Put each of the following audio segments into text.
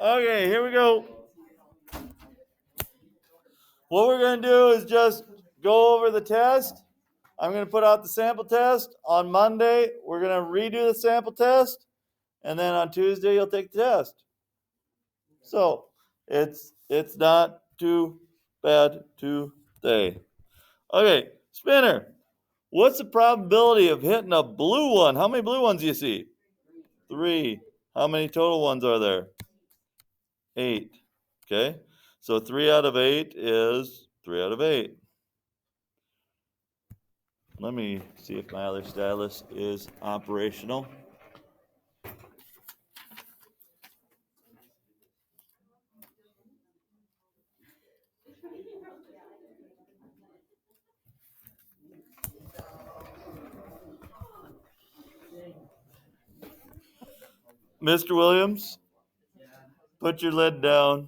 Okay, here we go. What we're going to do is just go over the test. I'm going to put out the sample test. On Monday, we're going to redo the sample test. And then on Tuesday, you'll take the test. So it's not too bad today. Okay, Spinner. What's the probability of hitting a blue one? How many blue ones do you see? 3. How many total ones are there? 8. Okay, so 3 out of 8 is 3 out of 8. Let me see if my other stylus is operational. Mr. Williams, put your lid down.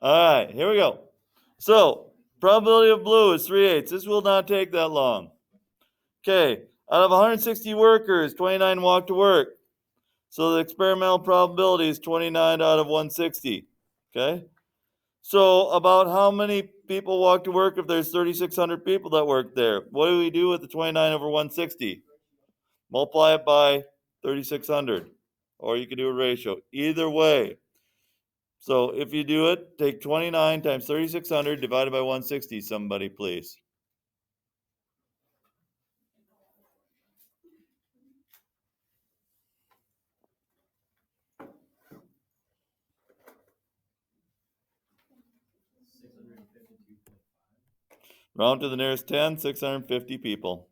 All right, here we go. So, probability of blue is 3/8. This will not take that long. Okay, out of 160 workers, 29 walk to work. So the experimental probability is 29 out of 160. Okay? So about how many people walk to work if there's 3,600 people that work there? What do we do with the 29 over 160? Multiply it by 3,600. Or you can do a ratio. Either way. So if you do it, take 29 times 3,600 divided by 160, somebody please. Round to the nearest 10, 650 people.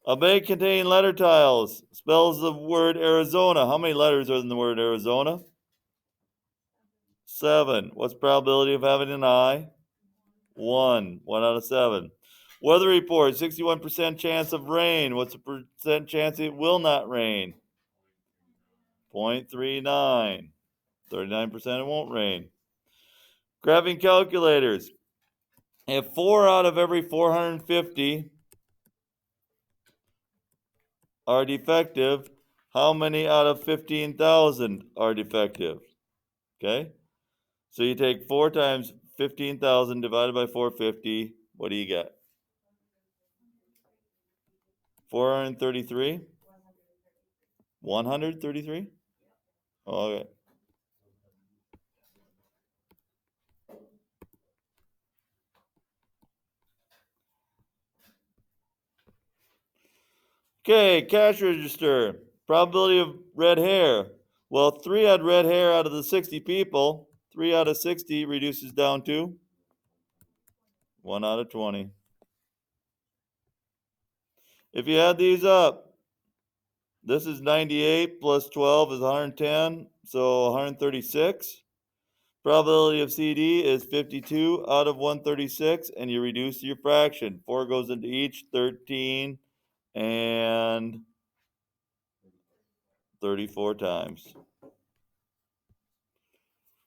A bag containing letter tiles spells the word Arizona. How many letters are in the word Arizona? 7. What's the probability of having an I? 1. 1 out of 7. Weather report, 61% chance of rain. What's the percent chance it will not rain? 0.39. 39% it won't rain. Graphing calculators. If 4 out of every 450 are defective, how many out of 15,000 are defective? Okay? So you take 4 times 15,000 divided by 450. What do you get? 433? 133? Okay. Okay, cash register. Probability of red hair. Well, 3 had red hair out of the 60 people. 3 out of 60 reduces down to 1 out of 20. If you add these up, this is 98 plus 12 is 110, so 136. Probability of CD is 52 out of 136, and you reduce your fraction. 4 goes into each, 13, and 34 times.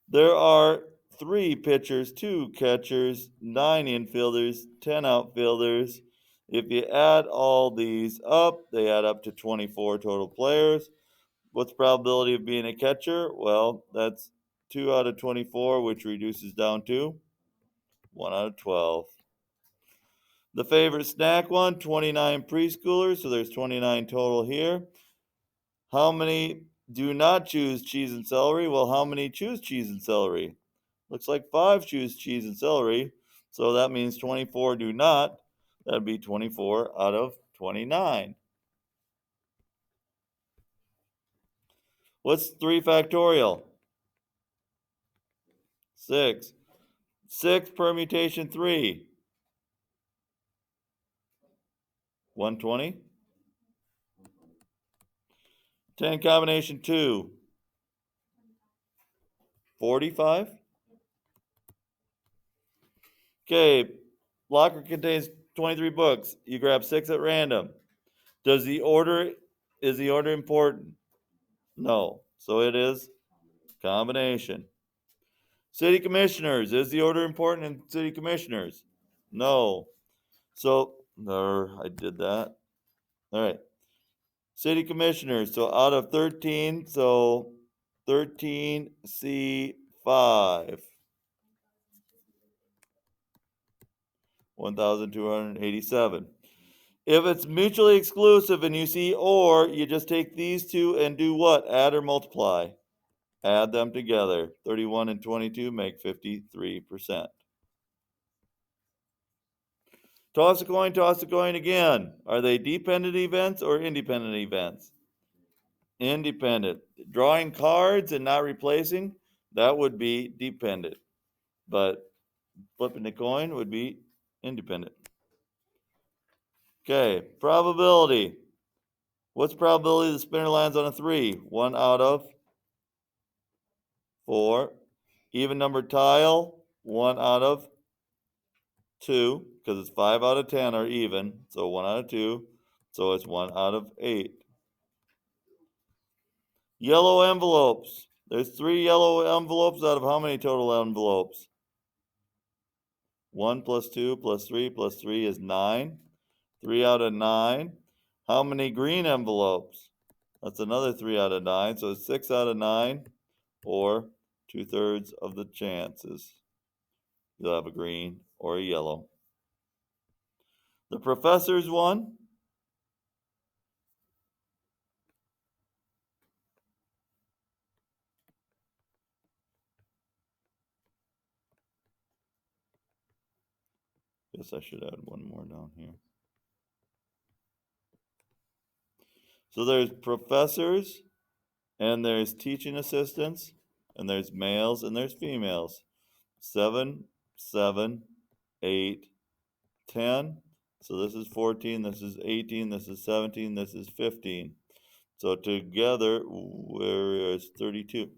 There are 3 pitchers, 2 catchers, 9 infielders, 10 outfielders. If you add all these up, they add up to 24 total players. What's the probability of being a catcher? Well, that's 2 out of 24, which reduces down to 1 out of 12. The favorite snack one, 29 preschoolers, so there's 29 total here. How many do not choose cheese and celery? Well, how many choose cheese and celery? Looks like 5 choose cheese and celery, so that means 24 do not. That'd be 24 out of 29. What's 3 factorial? 6. 6 permutation 3. 120. 10 combination 2. 45. Okay, locker contains 23 books. You grab 6 at random. Is the order important? No. So it is combination. City commissioners. Is the order important in city commissioners? No. So, I did that. All right. City commissioners, so out of 13, so 13C5. 1,287. If it's mutually exclusive and you see or, you just take these two and do what? Add or multiply. Add them together. 31 and 22 make 53%. Toss a coin again. Are they dependent events or independent events? Independent. Drawing cards and not replacing, that would be dependent. But flipping the coin would be independent. Okay, probability. What's the probability the spinner lands on a 3? 1 out of 4. Even number tile, 1 out of 2, because it's 5 out of 10 are even, so 1 out of 2, so it's 1 out of 8. Yellow envelopes. There's 3 yellow envelopes out of how many total envelopes? 1 plus 2 plus 3 plus 3 is 9. 3 out of 9. How many green envelopes? That's another 3 out of 9, so it's 6 out of 9, or 2/3 of the chances you'll have a green or a yellow. The professor's one. Guess I should add one more down here. So there's professors, and there's teaching assistants, and there's males, and there's females. 7, 7, 8, 10. So this is 14, this is 18, this is 17, this is 15. So together, where is 32?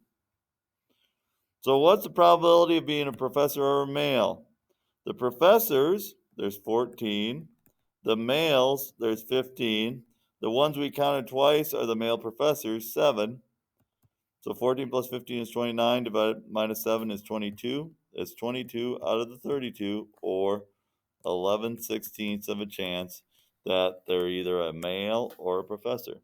So what's the probability of being a professor or a male? The professors, there's 14. The males, there's 15. The ones we counted twice are the male professors, 7. So 14 plus 15 is 29, divided minus 7 is 22. It's 22 out of the 32, or 11/16 of a chance that they're either a male or a professor.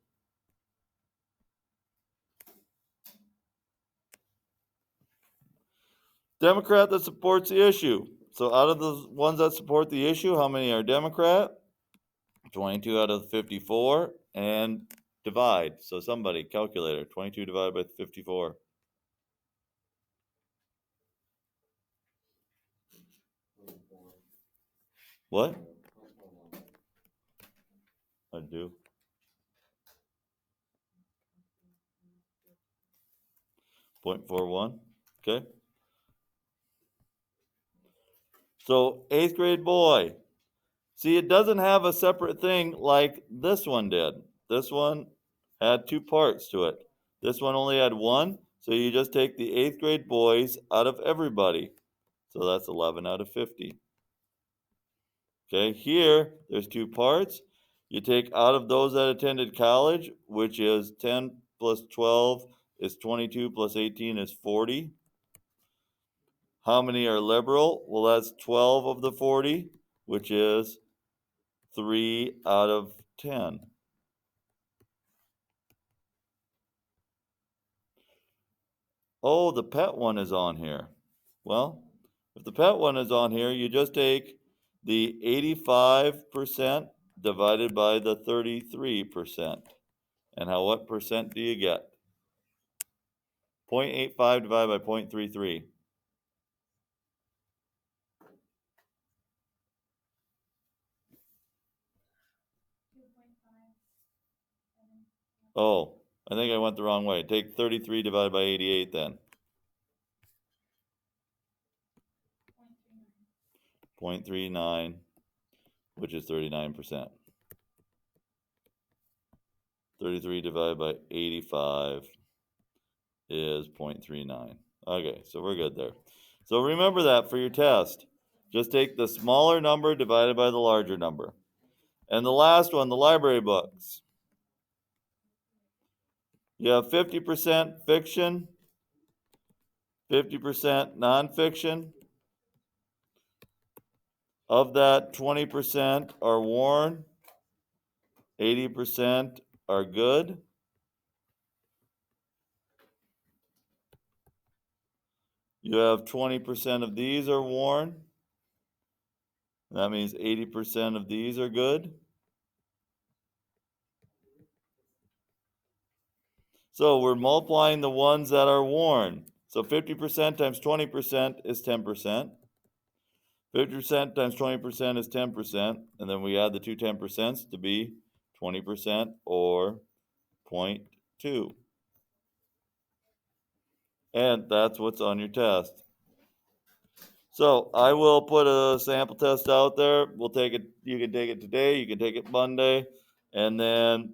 Democrat that supports the issue. So out of the ones that support the issue, how many are Democrat? 22 out of 54, and divide. So somebody, calculator, 22 divided by 54. What? I do. 0.41. Okay. So 8th grade boy. See, it doesn't have a separate thing like this one did. This one had 2 parts to it. This one only had 1. So you just take the 8th grade boys out of everybody. So that's 11 out of 50. Okay, here there's 2 parts. You take out of those that attended college, which is 10 plus 12 is 22 plus 18 is 40. How many are liberal? Well, that's 12 of the 40, which is 3 out of 10. Oh, the pet one is on here. Well, if the pet one is on here, you just take the 85% divided by the 33%. And what percent do you get? 0.85 divided by 0.33. Oh, I think I went the wrong way. Take 33 divided by 88 then. 0.39, which is 39%. 33 divided by 85 is 0.39. Okay, so we're good there. So remember that for your test. Just take the smaller number divided by the larger number. And the last one, the library books. You have 50% fiction, 50% nonfiction. Of that, 20% are worn, 80% are good. You have 20% of these are worn. That means 80% of these are good. So we're multiplying the ones that are worn. So 50% times 20% is 10%. 50% times 20% is 10%. And then we add the two 10% to be 20% or 0.2. And that's what's on your test. So I will put a sample test out there. We'll take it. You can take it today. You can take it Monday. And then